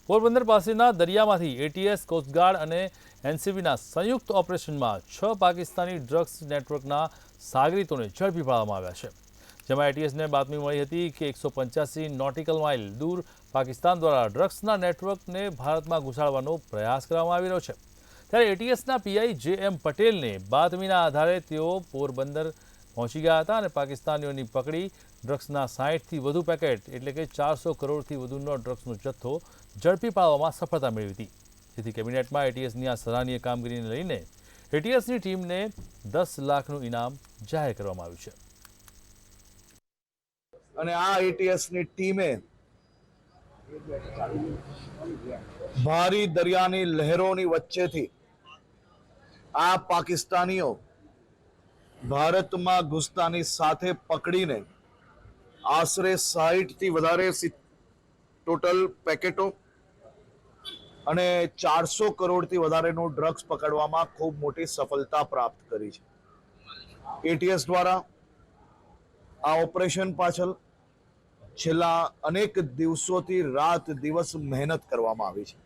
પોરબંદર પાસેના દરિયામાંથી ATS, coast guard અને એનસીબીના સંયુક્ત ઓપરેશનમાં 6 પાકિસ્તાની ડ્રગ્સ નેટવર્કના સાગરીતોને ઝડપી પાડવામાં આવ્યા છે, જેમાં એટીએસને બાતમી મળી હતી કે 185 નોટિકલ માઇલ દૂર પાકિસ્તાન દ્વારા ડ્રગ્સના નેટવર્કને ભારતમાં ઘુસાડવાનો પ્રયાસ કરવામાં આવી રહ્યો છે। ત્યારે એટીએસના પીઆઈ જે.એમ. પટેલને બાતમીના આધારે તેઓ પોરબંદર પહોંચી ગયા હતા અને પાકિસ્તાનીઓની પકડી ડ્રગ્સના 60થી વધુ પેકેટ એટલે કે 400 કરોડથી વધુનો ડ્રગ્સનો જથ્થો ઝડપી પાડવામાં સફળતા મેળવી હતી, જેથી કેબિનેટમાં એટીએસની આ સરાહનીય કામગીરીને લઈને એટીએસની ટીમને 10 લાખનું ઇનામ જાહેર કરવામાં આવ્યું છે। અને આ એટીએસની ટીમે ભારી દરિયાની લહેરોની વચ્ચેથી આ પાકિસ્તાનીઓ ભારતમાં ઘૂસતાની સાથે પકડીને આશરે 60થી વધારે ટોટલ પેકેટો અને 400 કરોડથી વધારેનું ડ્રગ્સ પકડવામાં ખૂબ મોટી સફળતા પ્રાપ્ત કરી છે। એટીએસ દ્વારા આ ઓપરેશન પાછળ છેલ્લા અનેક દિવસોથી રાત દિવસ મહેનત કરવામાં આવી છે।